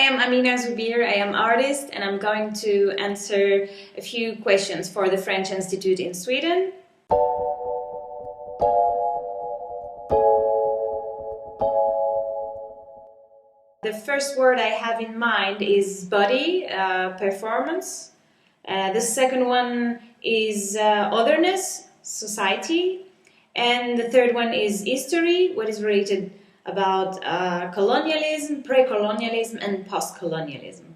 am Amina Zoubir, I am artist, and I'm going to answer a few questions for the French Institute in Sweden. The first word I have in mind is body, performance. The second one is otherness, society. And the third one is history, what is related about colonialism, pre-colonialism and post-colonialism.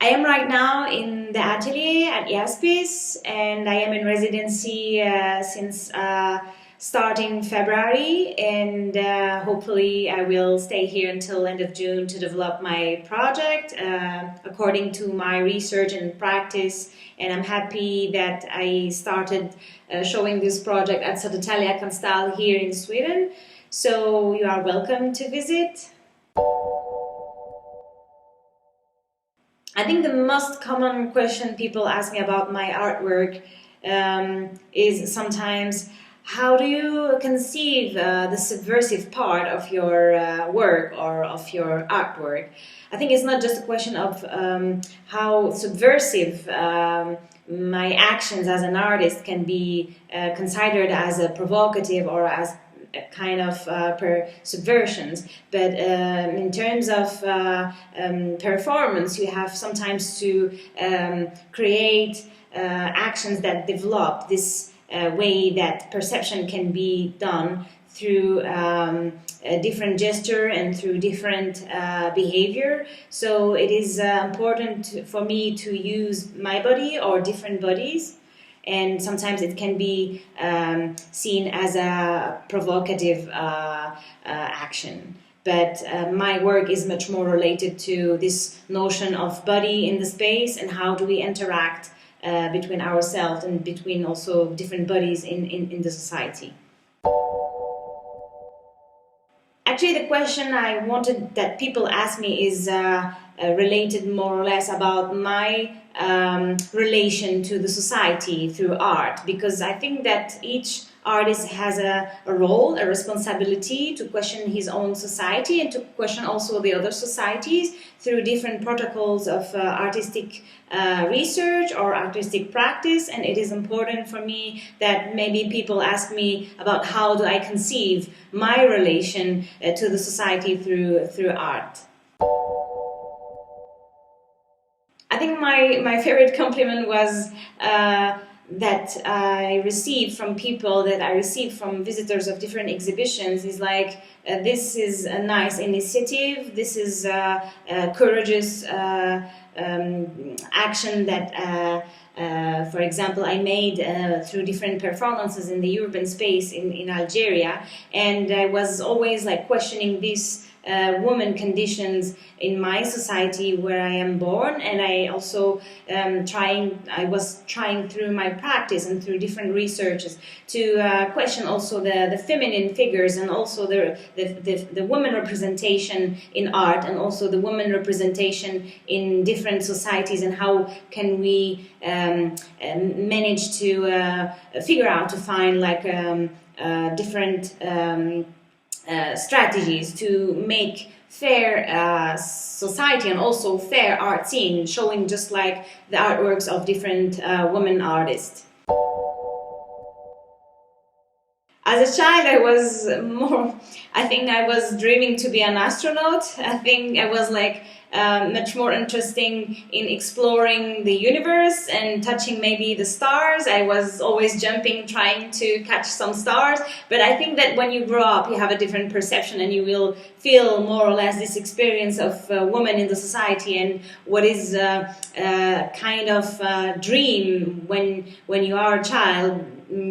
I am right now in the atelier at Iaspis, and I am in residency since starting February, and hopefully I will stay here until end of June to develop my project according to my research and practice. And I'm happy that I started showing this project at Södertälje Konsthall here in Sweden. So you are welcome to visit. I think the most common question people ask me about my artwork is sometimes, how do you conceive the subversive part of your work or of your artwork? I think it's not just a question of how subversive my actions as an artist can be considered as a provocative or as a kind of subversions, but in terms of performance, you have sometimes to create actions that develop this way that perception can be done through a different gesture and through different behavior. So it is important for me to use my body or different bodies, and sometimes it can be seen as a provocative action. But my work is much more related to this notion of body in the space and how do we interact between ourselves and between also different bodies in the society. Actually, the question I wanted that people ask me is related more or less about my relation to the society through art, because I think that each artist has a role, a responsibility to question his own society and to question also the other societies through different protocols of artistic research or artistic practice. And it is important for me that maybe people ask me about how do I conceive my relation to the society through art. I think my favorite compliment was that I received from people, that I received from visitors of different exhibitions, is like, this is a nice initiative, this is a courageous action that, for example, I made through different performances in the urban space in Algeria, and I was always like questioning these women conditions in my society where I am born, and I also I was trying through my practice and through different researches to question also the feminine figures and also the woman representation in art and also the woman representation in different societies, and how can we manage to figure out to find like different strategies to make fair society and also fair art scene, showing just like the artworks of different women artists. As a child, I think I was dreaming to be an astronaut. I think I was like much more interesting in exploring the universe and touching maybe the stars. I was always jumping, trying to catch some stars. But I think that when you grow up, you have a different perception and you will feel more or less this experience of women in the society and what is kind of dream when you are a child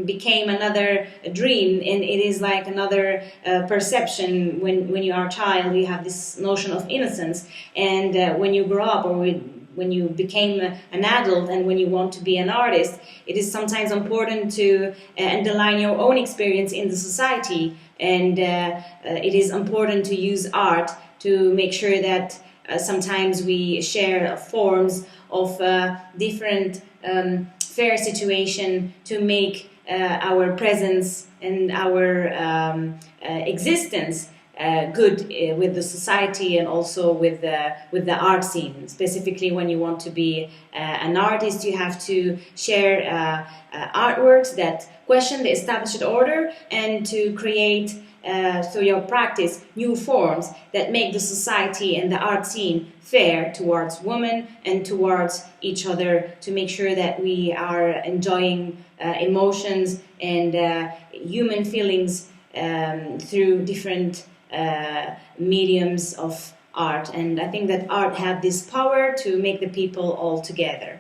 became another dream, and it is like another perception. When you are a child, you have this notion of innocence, and when you grow up or when you became an adult and when you want to be an artist, it is sometimes important to underline your own experience in the society, and it is important to use art to make sure that sometimes we share forms of different fair situation to make our presence and our existence good with the society and also with the art scene. Specifically, when you want to be an artist, you have to share artworks that question the established order and to create through your practice new forms that make the society and the art scene fair towards women and towards each other, to make sure that we are enjoying emotions and human feelings through different mediums of art. And I think that art has this power to make the people all together.